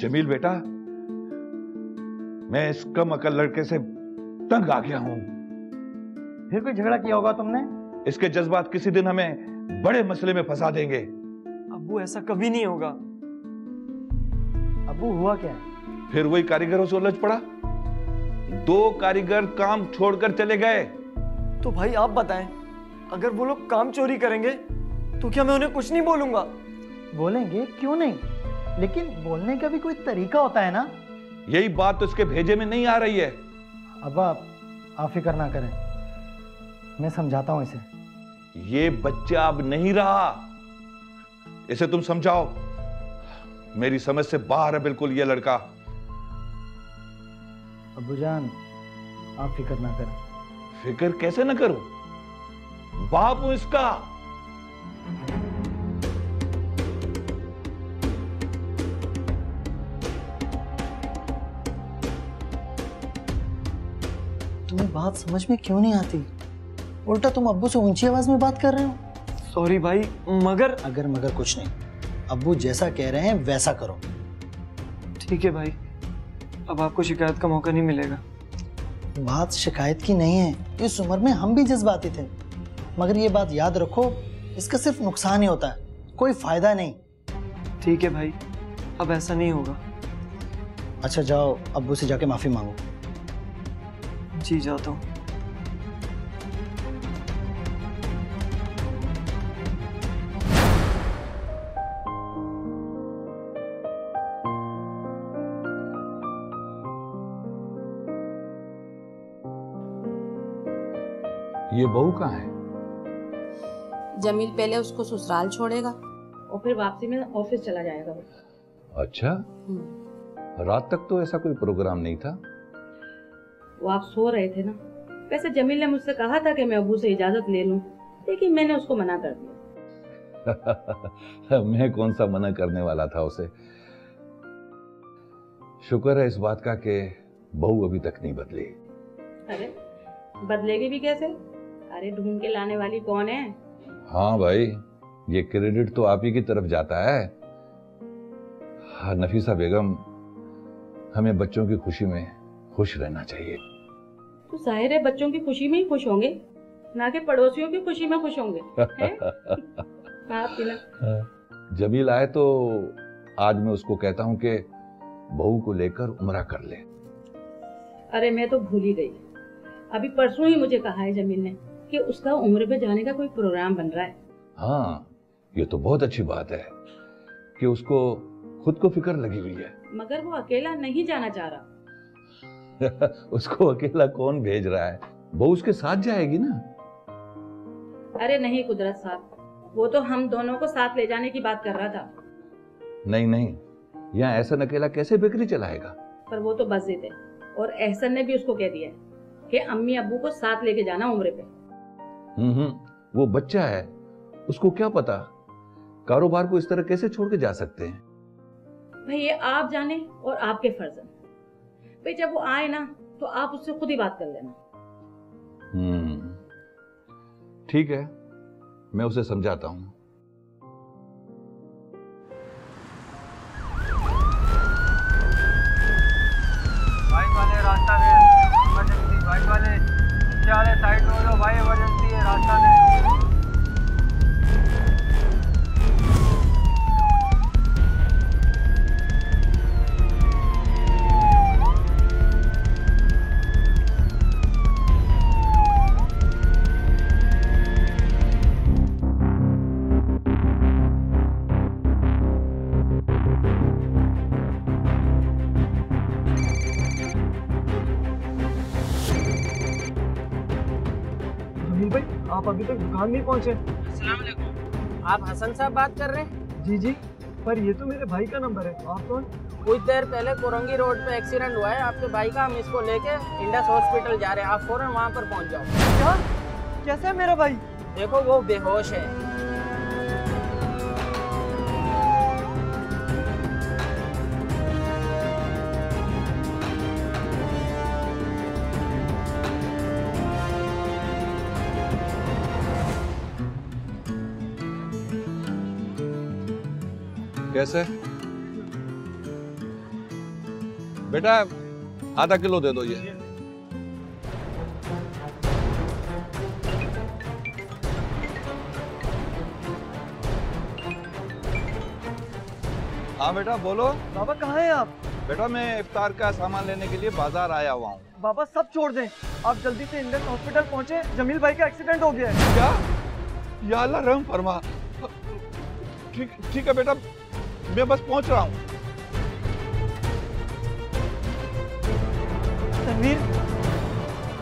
जमील बेटा, मैं इस कम अकल लड़के से तंग आ गया हूं। फिर कोई झगड़ा किया होगा तुमने? इसके जज्बात किसी दिन हमें बड़े मसले में फंसा देंगे। अब्बू, ऐसा कभी नहीं होगा। अब्बू, हुआ क्या? फिर वही कारीगरों से उलझ पड़ा। 2 कारीगर काम छोड़कर चले गए। तो भाई आप बताएं, अगर वो लोग काम चोरी करेंगे तो क्या मैं उन्हें कुछ नहीं बोलूंगा? बोलेंगे, क्यों नहीं, लेकिन बोलने का भी कोई तरीका होता है ना। यही बात तो इसके भेजे में नहीं आ रही है। अब्बा, आप फिक्र ना करें, मैं समझाता हूं इसे। ये बच्चा अब नहीं रहा, इसे तुम समझाओ। मेरी समझ से बाहर है बिल्कुल ये लड़का। अब्बूजान, आप फिक्र ना करें। फिक्र कैसे ना करूं, बाप हूं इसका। तुम्हें बात समझ में क्यों नहीं आती? उल्टा तुम अब्बू से ऊंची आवाज में बात कर रहे हो। सॉरी भाई, मगर अगर मगर कुछ नहीं, अब्बू जैसा कह रहे हैं वैसा करो। ठीक है भाई, अब आपको शिकायत का मौका नहीं मिलेगा। बात शिकायत की नहीं है, इस उम्र में हम भी जज्बाती थे, मगर ये बात याद रखो, इसका सिर्फ नुकसान ही होता है, कोई फायदा नहीं। ठीक है भाई, अब ऐसा नहीं होगा। अच्छा जाओ, अब्बू से जाके माफी मांगो। जी, जाता हूँ। ये बहू कहाँ है? जमील पहले उसको ससुराल छोड़ेगा और फिर वापसी में ऑफिस चला जाएगा वो। अच्छा, रात तक तो ऐसा कोई प्रोग्राम नहीं था। वो आप सो रहे थे ना। वैसे जमील ने मुझसे कहा था कि मैं अबू से इजाजत ले लूं, लेकिन मैंने उसको मना कर दिया। मैं कौन सा मना करने वाला था उसे। शुक्र है इस बात का कि बहू अभी तक नहीं बदली। अरे बदलेगी भी कैसे? अरे ढूंढ के लाने वाली कौन है? हाँ भाई, ये क्रेडिट तो आप ही की तरफ जाता है। हाँ नफीसा बेगम, हमें बच्चों की खुशी में खुश रहना चाहिए। तो जाहिर है बच्चों की खुशी में ही खुश होंगे, ना कि पड़ोसियों की खुशी में खुश होंगे। आप भी ना। जमील आए तो आज मैं उसको कहता हूँ कि बहू को लेकर उम्रा कर ले। अरे मैं तो भूल ही गई। अभी परसों ही मुझे कहा है जमील ने कि उसका उम्र पे जाने का कोई प्रोग्राम बन रहा है। हाँ, ये तो बहुत अच्छी बात है कि उसको खुद को फिक्र लगी हुई है। मगर वो अकेला नहीं जाना चाह रहा। उसको अकेला कौन भेज रहा है? बहू उसके साथ जाएगी ना। अरे नहीं कुदरत साहब, वो तो हम दोनों को साथ ले जाने की बात कर रहा था। नहीं नहीं, यहाँ एहसन अकेला कैसे बेकरी चलाएगा? पर वो तो बस जिद है, और एहसन ने भी उसको कह दिया है कि अम्मी अब्बू को साथ लेके जाना उम्रे पे। वो बच्चा है, उसको क्या पता कारोबार को इस तरह कैसे छोड़ के जा सकते हैं। भाई ये आप जाने और आपके फर्जन। भाई जब वो आए ना तो आप उससे खुद ही बात कर लेना। ठीक है, मैं उसे समझाता हूँ। बाइक वाले रास्ता दे, इमरजेंसी। बाइक वाले नीचे वाले साइड में हो जाओ भाई, इमरजेंसी है, रास्ता दे। आप अभी तक दुकान नहीं पहुंचे। अस्सलाम वालेकुम। आप हसन साहब बात कर रहे हैं? जी जी, पर ये तो मेरे भाई का नंबर है। आप कौन? कुछ देर पहले कोरंगी रोड पे एक्सीडेंट हुआ है आपके भाई का, हम इसको लेके इंडस हॉस्पिटल जा रहे हैं। आप फौरन वहाँ पर पहुँच जाओ। क्या? कैसे है मेरा भाई? देखो वो बेहोश है। कैसे? बेटा आधा किलो दे दो ये। हाँ बेटा बोलो। बाबा कहाँ हैं आप? बेटा मैं इफ्तार का सामान लेने के लिए बाजार आया हुआ हूँ। बाबा सब छोड़ दें, आप जल्दी से इंडेक्स हॉस्पिटल पहुंचे, जमील भाई का एक्सीडेंट हो गया है। क्या? या अल्लाह रहम फरमा। ठीक है बेटा, मैं बस पहुंच रहा हूँ। तनवीर,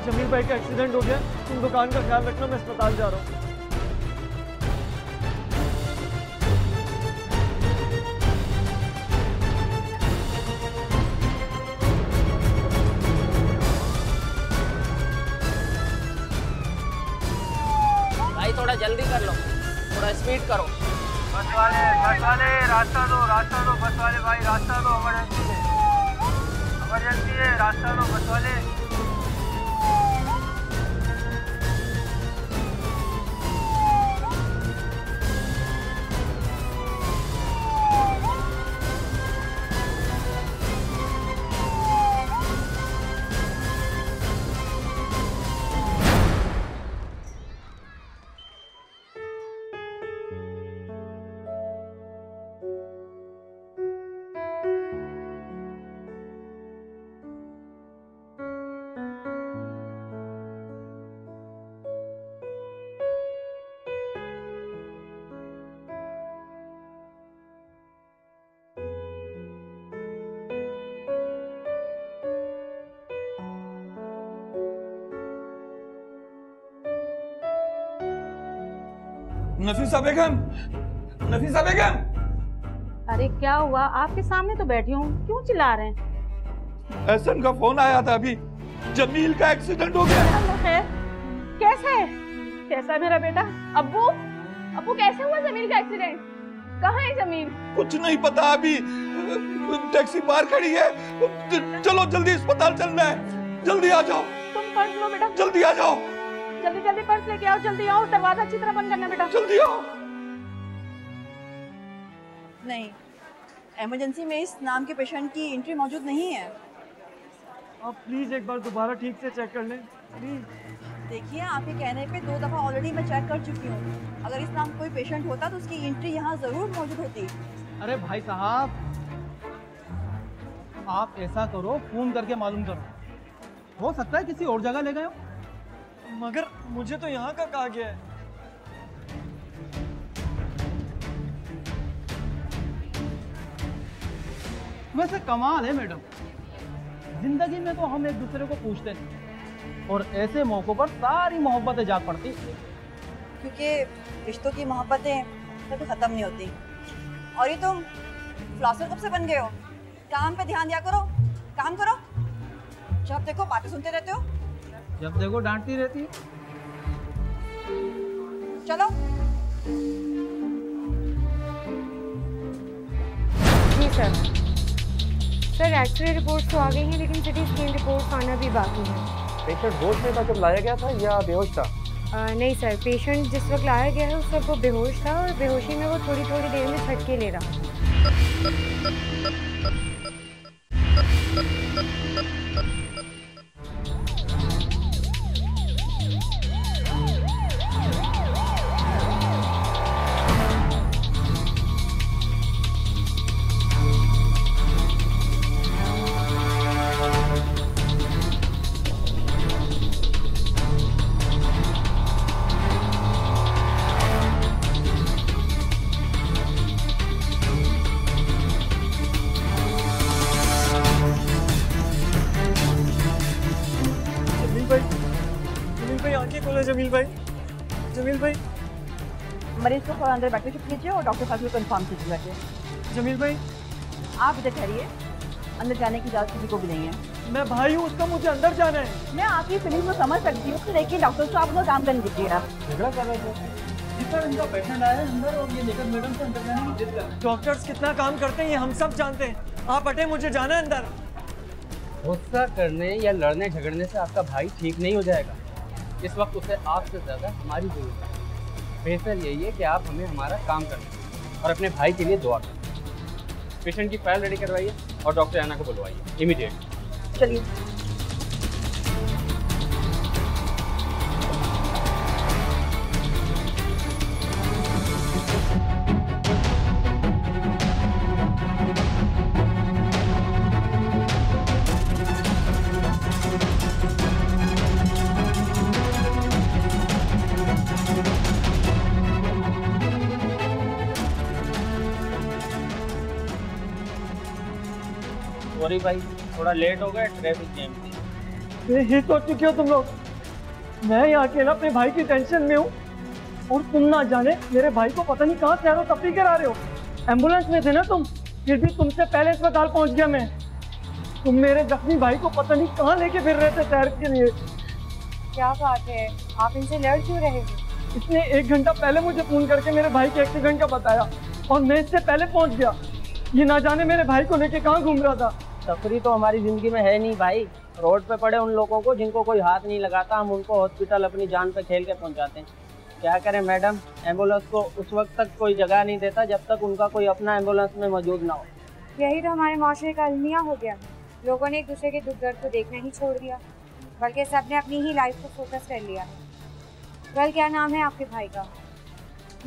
जमील भाई का एक्सीडेंट हो गया, तुम दुकान का ख्याल रखना, मैं अस्पताल जा रहा हूँ। भाई थोड़ा जल्दी कर लो, थोड़ा स्पीड करो। बस वाले रास्ता दो बस वाले भाई, रास्ता दो, इमरजेंसी है, रास्ता दो बस वाले। नफीसा बेगम, नफीसा बेगम। अरे क्या हुआ? आपके सामने तो बैठी हूँ, क्यों चिल्ला रहे हैं? एहसन का फोन आया था अभी, जमील का एक्सीडेंट हो गया। अल्लाह खैर, कैसे? कैसा है मेरा बेटा? अब्बू कैसे हुआ जमील का एक्सीडेंट? कहाँ है जमील? कुछ नहीं पता अभी, टैक्सी बाहर खड़ी है। चलो जल्दी अस्पताल चलना है, जल्दी आ जाओ। तुम पर्स लो बेटा, जल्दी आ जाओ। जल्दी जल्दी पर्स लेके आओ, जल्दी आओ, दरवाजा अच्छी तरह बंद करना बेटा। जल्दी आओ। नहीं, इमरजेंसी में इस नाम के पेशेंट की एंट्री मौजूद नहीं है। आप प्लीज एक बार दोबारा ठीक से चेक कर लें प्लीज। देखिए, आपके कहने पे 2 दफ़ा ऑलरेडी मैं चेक कर चुकी हूँ। अगर इस नाम कोई पेशेंट होता तो उसकी एंट्री यहाँ ज़रूर मौजूद होती। अरे भाई साहब, आप ऐसा करो, फोन करके मालूम करो, हो सकता है किसी और जगह ले गए हो। मगर मुझे तो यहाँ का कहा गया है। वैसे कमाल है मैडम, जिंदगी में तो हम एक दूसरे को पूछते नहीं, और ऐसे मौकों पर सारी मोहब्बतें जाग पड़ती। क्योंकि रिश्तों की मोहब्बतें कभी ख़त्म नहीं होती। और ये तुम फिलोसोफर कब से बन गए हो? काम पे ध्यान दिया करो, काम करो। जब देखो बातें सुनते रहते हो, जब देखो डांटती रहती है। चलो। जी सर। सर एक्सरे रिपोर्ट्स तो आ गई हैं, लेकिन सिटी स्कैन रिपोर्ट्स आना भी बाकी है। पेशेंट होश में था जब लाया गया था या बेहोश था? नहीं सर, पेशेंट जिस वक्त लाया गया है उस वक्त वो बेहोश था, और बेहोशी में वो थोड़ी थोड़ी देर में झटके ले रहा था। जमील भाई, मरीज को थोड़ा अंदर बैठे शिफ्ट कीजिए और डॉक्टर साहब को कंफर्म कीजिए बैठे। जमील भाई, आप इधर ठहरिए, अंदर जाने की इजाज़त किसी को भी नहीं है। मैं भाई हूँ उसका, मुझे अंदर जाना है। मैं आपकी फीलिंग को समझ सकती हूँ, लेकिन डॉक्टर साहब अपना काम करने दीजिए आप। झगड़ा कर रहे थे जिस इनका पेशेंट आया है अंदर, और ये लेकर मैडम से अंदर जाने की जिद कर रहे हैं। डॉक्टर्स कितना काम करते हैं ये हम सब जानते हैं। आप हटे, मुझे जाना है अंदर। गुस्सा करने या लड़ने झगड़ने से आपका भाई ठीक नहीं हो जाएगा। इस वक्त उसे आपसे ज़्यादा हमारी ज़रूरत है। बेहतर यही है कि आप हमें हमारा काम करें और अपने भाई के लिए दुआ करें। पेशेंट की फाइल रेडी करवाइए और डॉक्टर ऐना को बुलवाइए इमीडिएट। चलिए। सॉरी भाई, थोड़ा लेट हो गए ट्रैफिक जैम से। ये सोच चुके हो तुम लोग, मैं यहाँ अकेला अपने भाई की टेंशन में हूँ और तुम ना जाने मेरे भाई को पता नहीं कहाँ सैरो तफरी करा रहे हो। एम्बुलेंस में थे ना तुम, फिर भी तुमसे पहले अस्पताल पहुँच गया मैं। तुम मेरे जख्मी भाई को पता नहीं कहाँ लेके फिर रहे थे सैर के लिए। क्या बात है, आप इनसे लड़ क्यों रहे हो? इसने 1 घंटा पहले मुझे फोन करके मेरे भाई के एक्सीडेंट का बताया और मैं इससे पहले पहुँच गया। ये ना जाने मेरे भाई को लेके कहाँ घूम रहा था। तफरी तो हमारी जिंदगी में है नहीं भाई। रोड पे पड़े उन लोगों को जिनको कोई हाथ नहीं लगाता, हम उनको हॉस्पिटल अपनी जान पे खेल के पहुंचाते हैं। क्या करें मैडम, एम्बुलेंस को उस वक्त तक कोई जगह नहीं देता जब तक उनका कोई अपना एम्बुलेंस में मौजूद ना हो। यही तो हमारे माशरे का अलमिया हो गया। लोगों ने एक दूसरे के दुख दर्द को देखना ही छोड़ दिया, बल्कि सबने अपनी ही लाइफ को फोकस कर लिया है। कल क्या नाम है आपके भाई का?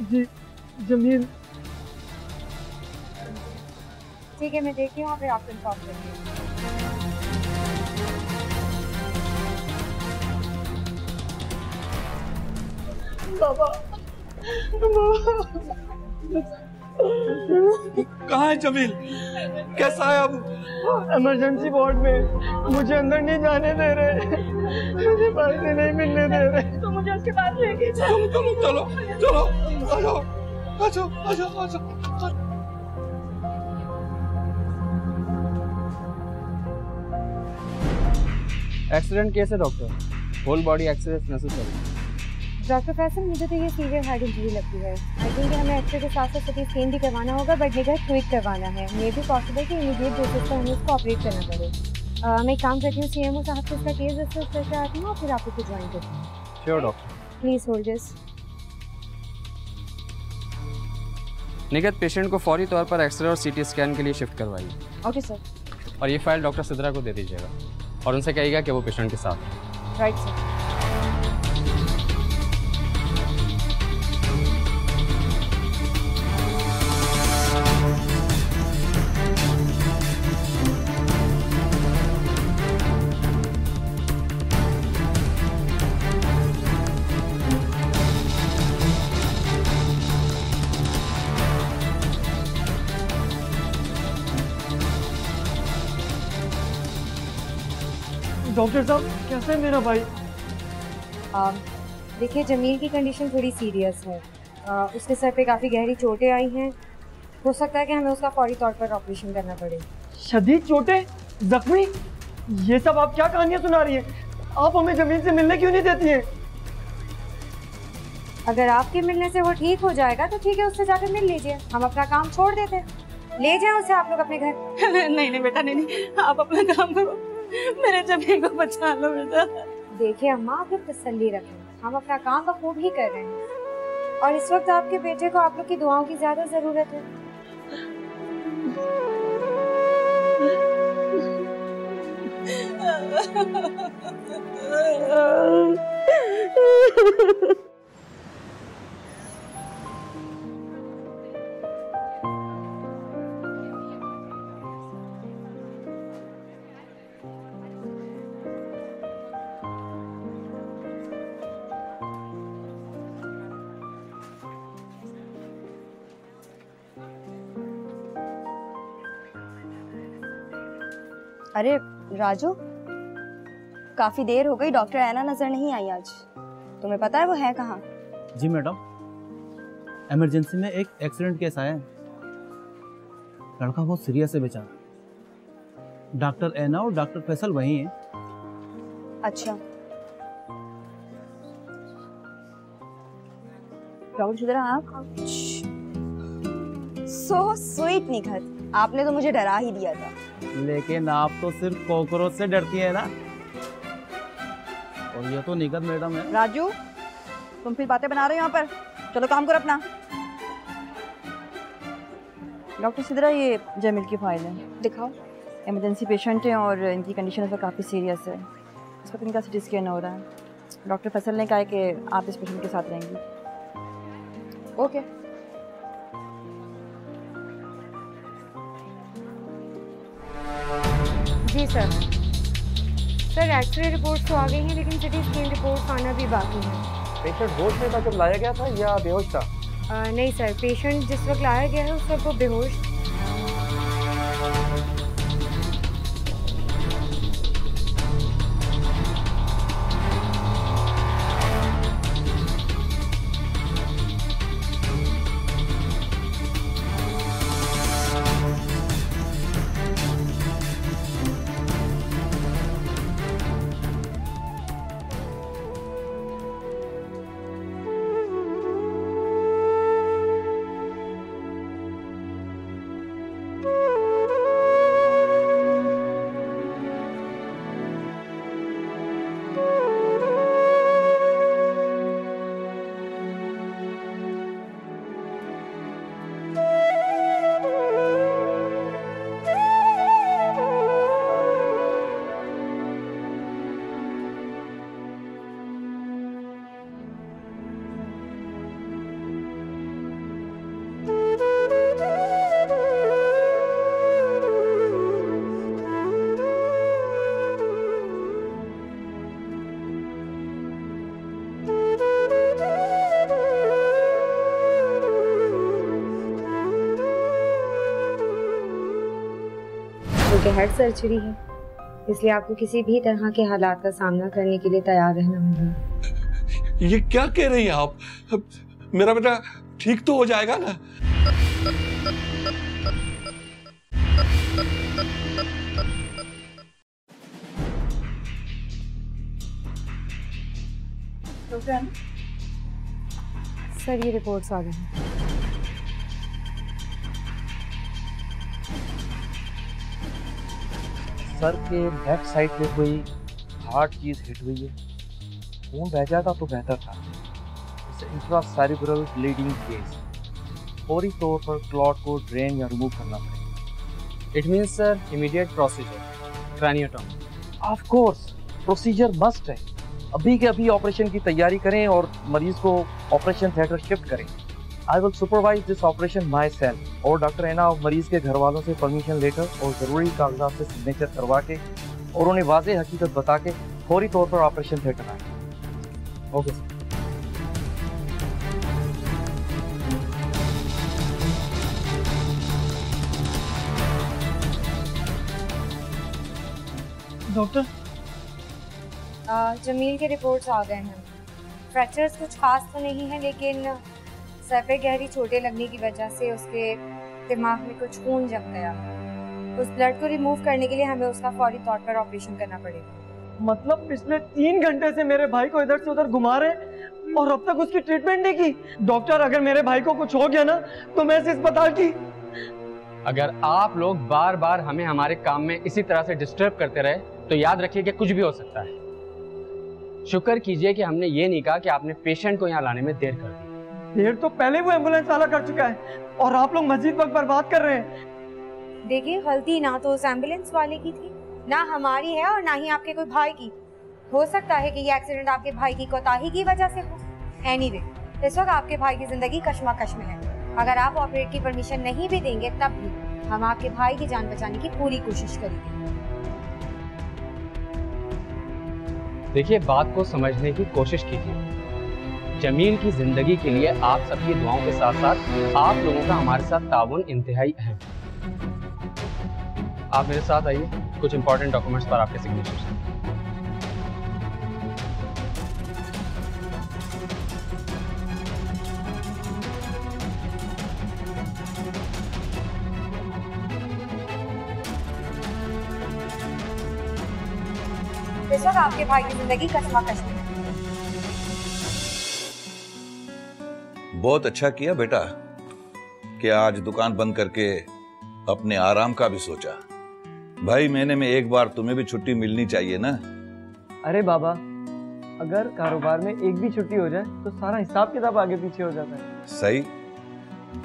जी जमील। ठीक है, मैं देखती हूँ, फिर आपको इन्फॉर्म करती हूँ। बाबा कहाँ है जमील? कैसा है अब? इमरजेंसी वार्ड में, मुझे अंदर नहीं जाने दे रहे, मुझे भाई से नहीं मिलने दे रहे। तो मुझे उसके पास लेके चलो चलो चलो चलो, आ जाओ आ जाओ आ जाओ आ जाओ। एक्सीडेंट केस है doctor, whole body x-rays necessary. Doctor Faisal, मुझे तो ये सीवियर हेड इंजरी लगती है। आई थिंक हमें एक्सरे के साथ साथ सिटी स्कैन भी करवाना होगा, बट निगाह क्विक करवाना है। मे भी पॉसिबल कि इमीडिएट बेसिस पर हमें इसको ऑपरेट करना पड़े। मैं एक काम करती हूँ, सीएमओ साहब से इसका केस रजिस्टर करके आती हूँ और फिर आपको कुछ ज्वाइन करती हूँ। Sure doctor. Please hold this. निगत patient को फौरी तौर पर एक्सरे और सीटी स्कैन के लिए शिफ्ट करवाइए। Okay sir. और ये फाइल डॉक्टर सिद्रा को दे दीजिएगा और उनसे कहिएगा कि वो पेशेंट के साथ है। Right sir. डॉक्टर साहब कैसा है मेरा भाई? देखिए, जमील की कंडीशन थोड़ी सीरियस है। उसके सर पे काफ़ी गहरी चोटें आई हैं। हो सकता है कि हमें उसका फौरी तौर पर ऑपरेशन करना पड़े। शदीद चोटें, जख्मी, ये सब आप क्या कहानियां सुना रही हैं? आप हमें जमील से मिलने क्यों नहीं देती हैं? अगर आपके मिलने से वो ठीक हो जाएगा तो ठीक है, उससे जाकर मिल लीजिए। हम अपना काम छोड़ देते हैं। ले जाए उसे आप लोग अपने घर। नहीं नहीं बेटा, नहीं नहीं, आप अपना काम करो, मेरे जमील को बचा लो बेटा। देखिए अम्मा, आप लोग तसल्ली रखें, हम अपना काम बखूब ही कर रहे हैं और इस वक्त आपके बेटे को आप लोग की दुआओं की ज्यादा जरूरत है। अरे राजू, काफी देर हो गई, डॉक्टर ऐना नजर नहीं आई आज। तुम्हें पता है वो है कहाँ? जी मैडम, इमरजेंसी में एक एक्सीडेंट केस आया है। लड़का बहुत सीरियस है बेचारा। डॉक्टर ऐना और डॉक्टर फैसल वही हैं। अच्छा, डॉक्टर सुधरा आप? सो स्वीट निखत, आपने तो मुझे डरा ही दिया था। लेकिन आप तो सिर्फ कॉकरोच से डरती है ना, और ये तो निगत मैडम है। राजू, तुम फिर बातें बना रहे हो यहाँ पर? चलो काम करो अपना। डॉक्टर सिद्रा, ये जमील की फाइल है। दिखाओ। इमरजेंसी पेशेंट है और इनकी कंडीशन इस वक्त काफ़ी सीरियस है। इस वक्त इनका सिटी स्कैन हो रहा है। डॉक्टर फैसल ने कहा है कि आप इस पेशेंट के साथ रहेंगी। ओके। जी सर। सर एक्सरे रिपोर्ट्स तो आ गई हैं, लेकिन सिटी स्कैन रिपोर्ट्स आना भी बाकी है। पेशेंट होश में था जब लाया गया था या बेहोश था? नहीं सर, पेशेंट जिस वक्त लाया गया है उस वक्त वो बेहोश। क्योंकि हेड सर्जरी है, इसलिए आपको किसी भी तरह के हालात का सामना करने के लिए तैयार रहना होगा। ये क्या कह रही हैं आप? मेरा बेटा ठीक तो हो जाएगा ना? सर ये रिपोर्ट्स आ गई हैं। सर के लेफ्ट साइड पे कोई हार्ड चीज हिट हुई है। खून बह जाता तो बेहतर था। इंट्रासेरेब्रल ब्लीडिंग केस, फौरी तौर पर क्लॉट को ड्रेन या रिमूव करना पड़ेगा। It means sir immediate procedure, craniotomy. Of course procedure must है। अभी के अभी ऑपरेशन की तैयारी करें और मरीज को ऑपरेशन थिएटर शिफ्ट करें। I will supervise this operation my self. और डॉक्टर एना मरीज के घर वालों से परमिशन लेकर और ज़रूरी कागजात से सिग्नेचर करवा के और उन्हें वाज़ेह हकीकत बता के फौरी तौर पर ऑपरेशन थिएटर आए। Okay sir. डॉक्टर, जमील के रिपोर्ट्स आ गए हैं। फ्रैक्चर्स कुछ खास तो नहीं है, लेकिन सर पे गहरी चोटें लगने की वजह से उसके दिमाग में कुछ खून जम गया। उस ब्लड को रिमूव करने के लिए हमें उसका फौरी तौर पर ऑपरेशन करना पड़ेगा। मतलब पिछले 3 घंटे से मेरे भाई को इधर से उधर घुमा रहे और अब तक उसकी ट्रीटमेंट नहीं की। डॉक्टर, अगर मेरे भाई को कुछ हो गया ना तो मैं इस अस्पताल की। अगर आप लोग बार बार हमें हमारे काम में इसी तरह से डिस्टर्ब करते रहे तो याद रखिए कि कुछ भी हो सकता है। शुक्र कीजिए कि हमने ये नहीं कहा कि आपने पेशेंट को यहाँ लाने में देर कर दी। देर तो पहले वो एम्बुलेंस वाला कर चुका है और आप लोग मजीद वक्त बर्बाद कर रहे हैं। देखिए, गलती ना तो उस एम्बुलेंस वाले की थी, ना हमारी है और ना ही आपके कोई भाई की। हो सकता है कि ये एक्सीडेंट आपके भाई की कोताही की वजह से हो। एनीवे, इस वक्त आपके भाई की जिंदगी कश्मकश में है। अगर आप ऑपरेट की परमिशन नहीं भी देंगे तब भी हम आपके भाई की जान बचाने की पूरी कोशिश करेंगे। देखिए, बात को समझने की कोशिश कीजिए। जमील की जिंदगी के लिए आप सबकी दुआओं के साथ साथ आप लोगों का हमारे साथ ताउन इंतहाई अहम। आप मेरे साथ आइए, कुछ इंपॉर्टेंट डॉक्यूमेंट्स पर आपके सिग्नेचर्स। इस वक्त आपके भाई की जिंदगी कश्मकश में है। बहुत अच्छा किया बेटा कि आज दुकान बंद करके अपने आराम का भी सोचा। भाई, महीने में एक बार तुम्हें भी छुट्टी मिलनी चाहिए ना। अरे बाबा, अगर कारोबार में एक भी छुट्टी हो जाए तो सारा हिसाब किताब आगे पीछे हो जाता है। सही।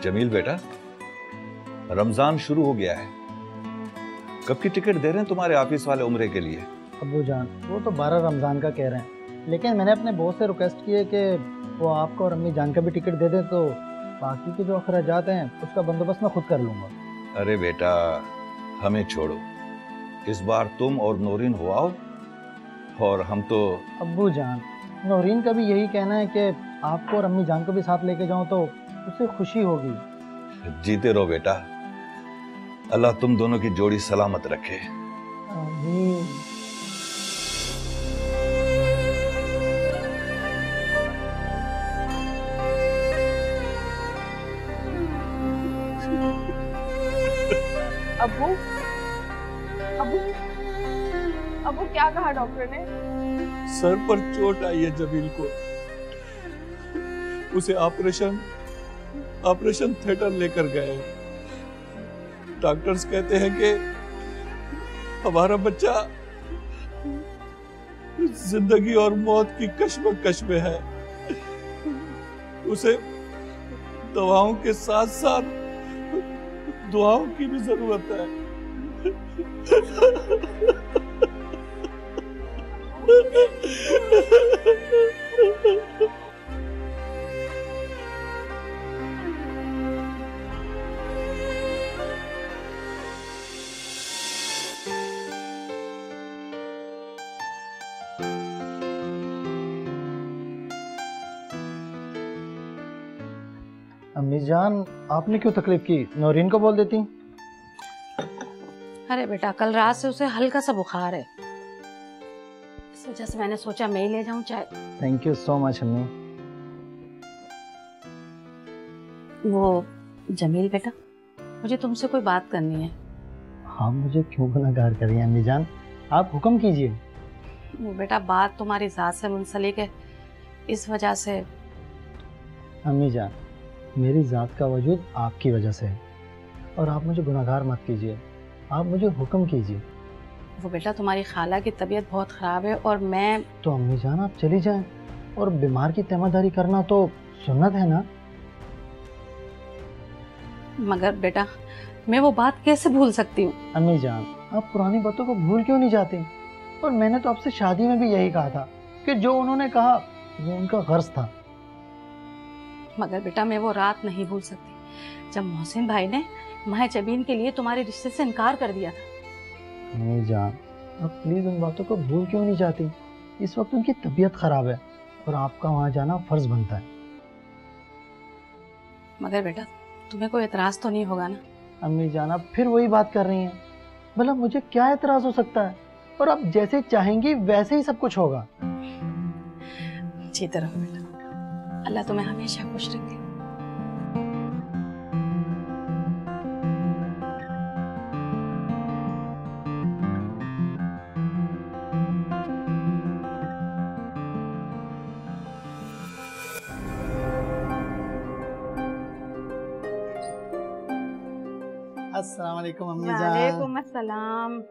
जमील बेटा, रमजान शुरू हो गया है, कब की टिकट दे रहे हैं तुम्हारे ऑफिस वाले उम्रे के लिए? अब्बू जान वो तो 12 रमज़ान का कह रहे हैं, लेकिन मैंने अपने बॉस से रिक्वेस्ट की है कि वो आपको और अम्मी जान का भी टिकट दे दें, तो बाकी के जो अखराजात हैं उसका बंदोबस्त मैं खुद कर लूँगा। अरे बेटा हमें छोड़ो, इस बार तुम और नौरीन हो आओ और हम तो। अब्बू जान नौरीन का भी यही कहना है कि आपको और अम्मी जान को भी साथ लेके जाऊं तो उसे खुशी होगी। जीते रहो बेटा, अल्लाह तुम दोनों की जोड़ी सलामत रखे। आमीन। अब्बू अब्बू अब्बू क्या कहा डॉक्टर ने? सर पर चोट आई है जमील को, उसे ऑपरेशन थिएटर लेकर गए। डॉक्टर्स कहते हैं कि हमारा बच्चा जिंदगी और मौत की कश्मकश में है, उसे दवाओं के साथ साथ दुआओं की भी जरूरत है। अम्मी जान आपने क्यों तकलीफ की, नौरीन को बोल देती। अरे बेटा कल रात से उसे हल्का सा बुखार है, इस वजह से मैंने सोचा मैं ही ले जाऊं चाय। थैंक यू सो मच अम्मी। वो जमील बेटा मुझे तुमसे कोई बात करनी है। हाँ मुझे क्यों गुनहगार कर रही हैं अम्मी जान, आप हुक्म कीजिए। वो बेटा बात तुम्हारी ज़ात से मुंसलिक है, इस वजह से। अम्मी जान मेरी ज़ात का वजूद आपकी वजह से है, और आप मुझे गुनहगार मत कीजिए, आप मुझे हुक्म कीजिए। वो बेटा तुम्हारी खाला की तबीयत बहुत ख़राब है और मैं। तो अम्मी जान आप चली जाएं, और बीमार की तैमादारी करना तो सुन्नत है ना। मगर बेटा मैं वो बात कैसे भूल सकती हूँ। अम्मी जान आप पुरानी बातों को भूल क्यों नहीं जाती, और मैंने तो आपसे शादी में भी यही कहा था कि जो उन्होंने कहा वो उनका गर्ज था। मगर बेटा मैं वो रात नहीं भूल सकती जब मोहसिन भाई ने महज अबीन के लिए तुम्हारे रिश्ते से इनकार कर दिया था। नहीं जान आप प्लीज उन बातों को भूल क्यों नहीं जाती, इस वक्त उनकी तबीयत खराब है और आपका वहां जाना फर्ज बनता है। मगर बेटा तुम्हें कोई एतराज तो नहीं होगा ना। अम्मी जान आप फिर वही बात कर रही हैं, भला मुझे क्या एतराज हो सकता है, और आप जैसे चाहेंगी वैसे ही सब कुछ होगा। जीते रहो बेटा, अल्लाह तुम्हें हमेशा खुश रखे। अस्सलाम वालेकुम अम्मी जान। वालेकुम अस्सलाम।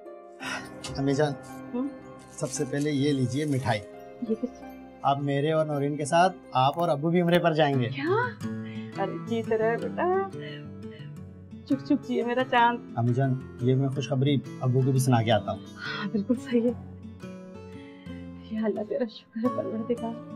अम्मी जान सबसे पहले ये लीजिए मिठाई, आप मेरे और नौरीन के साथ आप और अब्बू भी उम्रे पर जाएंगे। क्या? अरे जीते रहे बेटा, चुप चुप जिए मेरा चांद। अम्मी जान ये मैं खुशखबरी अब्बू को भी सुना के आता हूँ। हाँ बिल्कुल सही है, या अल्लाह तेरा शुक्र है परवरदिगार।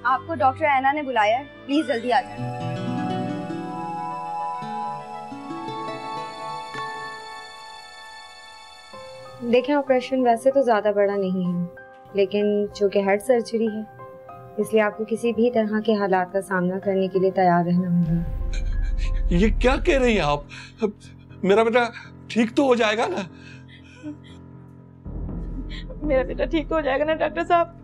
आपको डॉक्टर ऐना ने बुलाया है, प्लीज जल्दी आ जाए। देखें ऑपरेशन वैसे तो ज़्यादा बड़ा नहीं है, लेकिन चूँकि हेड सर्जरी है इसलिए आपको किसी भी तरह के हालात का सामना करने के लिए तैयार रहना होगा। ये क्या कह रही हैं आप? मेरा बेटा ठीक तो हो जाएगा ना? मेरा बेटा ठीक तो हो जाएगा ना डॉक्टर साहब?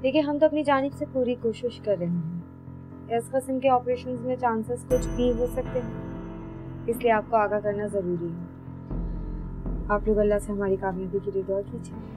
देखिए हम तो अपनी जानिब से पूरी कोशिश कर रहे हैं, इस किस्म के ऑपरेशंस में चांसेस कुछ भी हो सकते हैं, इसलिए आपको आगाह करना ज़रूरी है। आप लोग अल्लाह से हमारी कामयाबी के लिए दुआ कीजिए।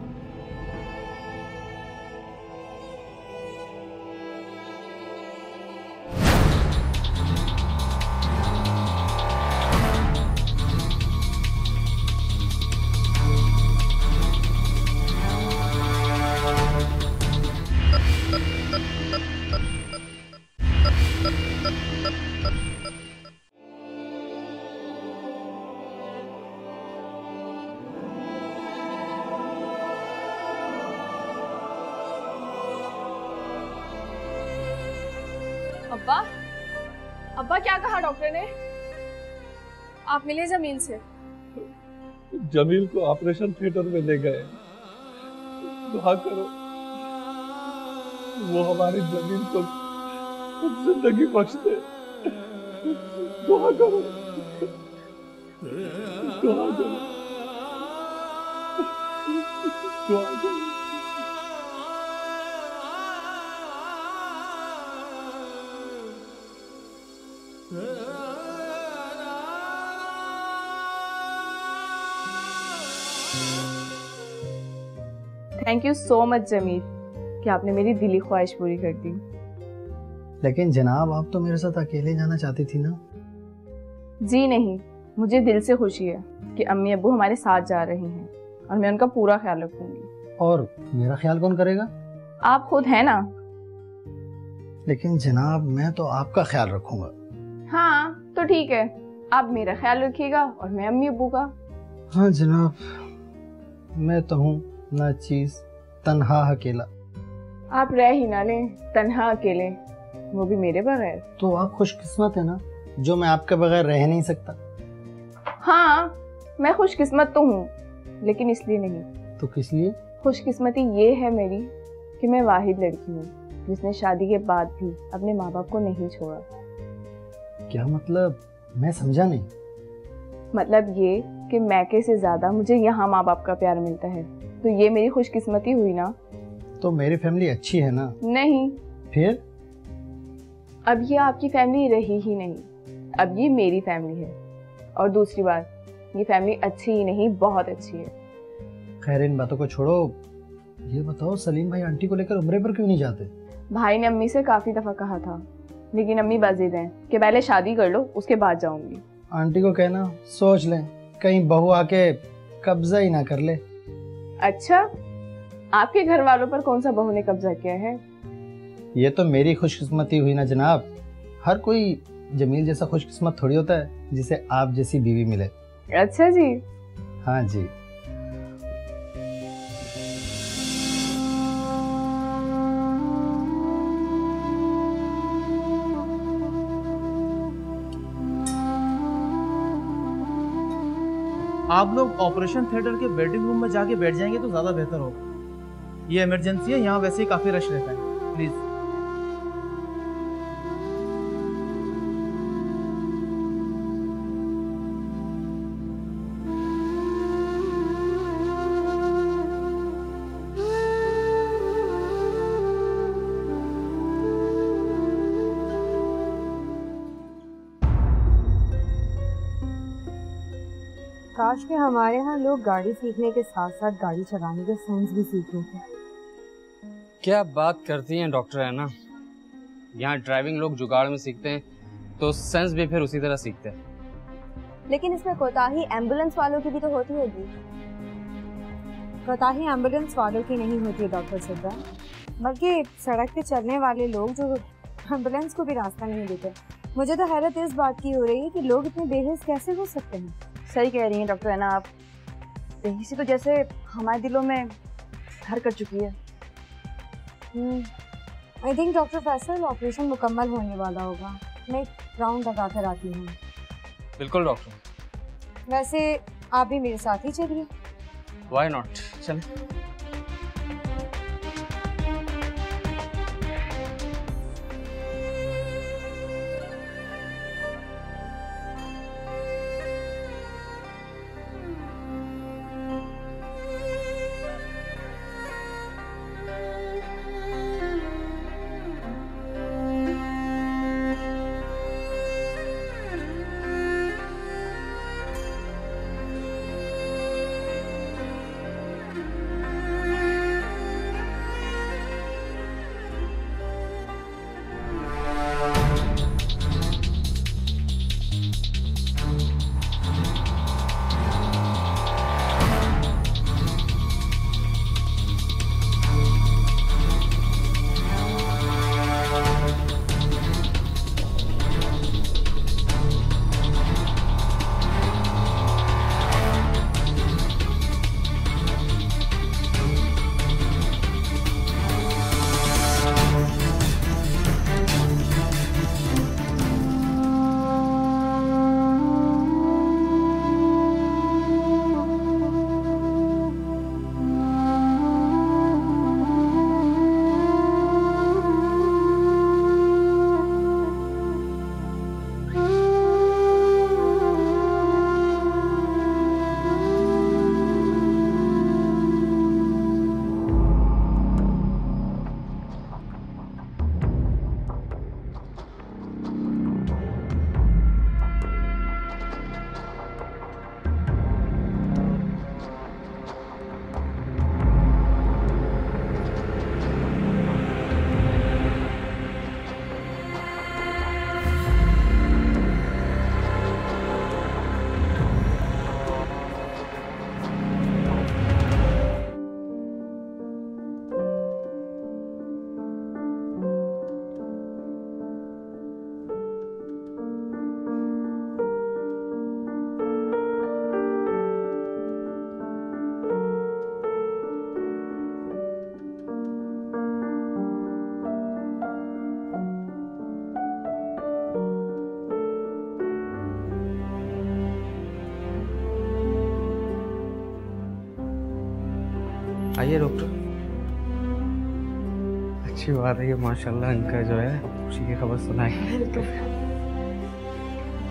अब्बा, अब्बा क्या कहा डॉक्टर ने? आप मिले जमील से? जमील को ऑपरेशन थिएटर में ले गए। दुआ करो वो हमारी जमील को जिंदगी बख्श दे। दुआ करो, दुआ करो, दुआ करो। Thank you so much Jamil कि आपने मेरी दिली ख्वाहिश पूरी कर दी। लेकिन जनाब, आप तो मेरे साथ अकेले जाना चाहती थी ना? जी नहीं, मुझे दिल से खुशी है कि अम्मी अब्बू हमारे साथ जा रही हैं और मैं उनका पूरा ख्याल रखूंगी। और मेरा ख्याल कौन करेगा? आप खुद हैं ना। लेकिन जनाब, मैं तो आपका ख्याल रखूंगा। हाँ तो ठीक है, आप मेरा ख्याल रखिएगा और मैं अम्मी अब्बू का। हाँ जनाब, मैं तो हूँ ना चीज, तन्हा अकेला। आप रह ही ना लें तन्हा अकेले, वो भी मेरे बगैर। तो आप खुशकिस्मत है ना, जो मैं आपके बगैर रह नहीं सकता। हाँ मैं खुशकिस्मत तो हूँ, लेकिन इसलिए नहीं। तो किस लिए? खुशकिस्मती ये है मेरी कि मैं वाहिद लड़की हूँ जिसने शादी के बाद भी अपने माँ बाप को नहीं छोड़ा। क्या मतलब? मैं समझा नहीं। मतलब ये कि मैके से ज्यादा मुझे यहाँ माँ बाप का प्यार मिलता है, तो ये मेरी खुशकिस्मती हुई ना। तो मेरी फैमिली अच्छी है ना? नहीं। फिर? अब ये आपकी फैमिली रही ही नहीं, अब ये मेरी फैमिली है। और दूसरी बात, ये फैमिली अच्छी ही नहीं, बहुत अच्छी है। खैर इन बातों को छोड़ो, ये बताओ सलीम भाई आंटी को लेकर उम्रे पर क्यों नहीं जाते? भाई ने अम्मी से काफी दफा कहा था, लेकिन अम्मी बाजिद हैं कि पहले शादी कर लो उसके बाद जाऊंगी। आंटी को कहना सोच लें, कहीं बहू आके कब्जा ही ना कर ले। अच्छा, आपके घर वालों पर कौन सा बहू ने कब्जा किया है? ये तो मेरी खुशकिस्मती हुई ना जनाब। हर कोई जमील जैसा खुशकिस्मत थोड़ी होता है जिसे आप जैसी बीवी मिले। अच्छा जी। हाँ जी। आप लोग ऑपरेशन थिएटर के वेटिंग रूम में जाके बैठ जाएंगे तो ज़्यादा बेहतर होगा। ये इमरजेंसी है, यहाँ वैसे ही काफ़ी रश रहता है। प्लीज़। काश कि हमारे यहाँ लोग गाड़ी सीखने के साथ साथ गाड़ी चलाने के सेंस भी सीख लेते। क्या बात करती हैं डॉक्टर है ना, यहाँ ड्राइविंग लोग जुगाड़ में सीखते हैं तो सेंस भी फिर उसी तरह सीखते हैं। लेकिन इसमें कोताही एम्बुलेंस वालों की भी तो होती होगी। कोताही एम्बुलेंस वालों की नहीं होती है डॉक्टर सिद्धा, बल्कि सड़क पे चलने वाले लोग जो एम्बुलेंस को भी रास्ता नहीं देते। मुझे तो हैरत इस बात की हो रही है कि लोग इतने बेहिस कैसे हो सकते हैं। सही कह रही हैं डॉक्टर है ना आप, बेहिसी तो जैसे हमारे दिलों में घर कर चुकी है। I think doctor Faisal operation मुकम्मल होने वाला होगा। मैं एक राउंड लगा कर आती हूँ। बिल्कुल डॉक्टर। वैसे आप भी मेरे साथ ही चलिए। व्हाई नॉट, चलें। आइए डॉक्टर। अच्छी बात है कि माशाल्लाह इनका जो है खुशी की खबर सुनाई।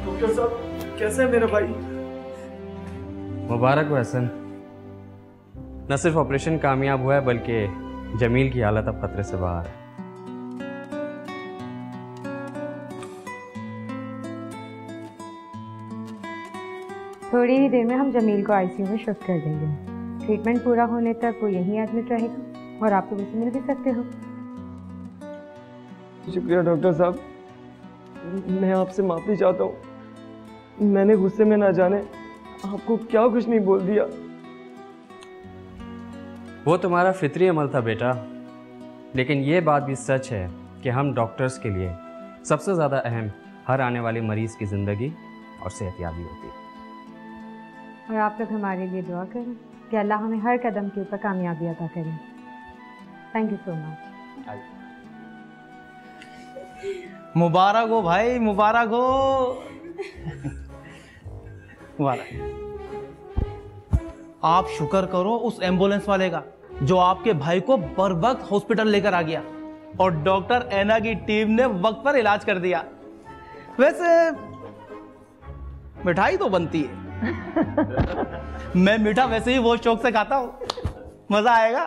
डॉक्टर साहब कैसे है मेरा भाई? मुबारक हो हसन, न सिर्फ ऑपरेशन कामयाब हुआ है बल्कि जमील की हालत अब खतरे से बाहर है। थोड़ी ही देर में हम जमील को आईसीयू में शिफ्ट कर देंगे। ट्रीटमेंट पूरा होने तक वो यहीं एडमिट रहेगा और आप लोग उसे मिल भी सकते हो। शुक्रिया डॉक्टर साहब, मैं आपसे माफ़ी चाहता हूँ। मैंने गुस्से में ना जाने आपको क्या कुछ नहीं बोल दिया। वो तुम्हारा फितरी अमल था बेटा, लेकिन ये बात भी सच है कि हम डॉक्टर्स के लिए सबसे ज़्यादा अहम हर आने वाले मरीज़ की ज़िंदगी और सेहतयाबी होती है। और आप लोग हमारे लिए दुआ करें कि अल्लाह हमें हर कदम के ऊपर कामयाबी अता करे। Thank you so much. मुबारक हो भाई, मुबारक हो। मुबारक। आप शुक्र करो उस एम्बुलेंस वाले का जो आपके भाई को बर वक्त हॉस्पिटल लेकर आ गया और डॉक्टर ऐना की टीम ने वक्त पर इलाज कर दिया। वैसे मिठाई तो बनती है। मैं मीठा वैसे ही बहुत शौक से खाता हूँ, मजा आएगा।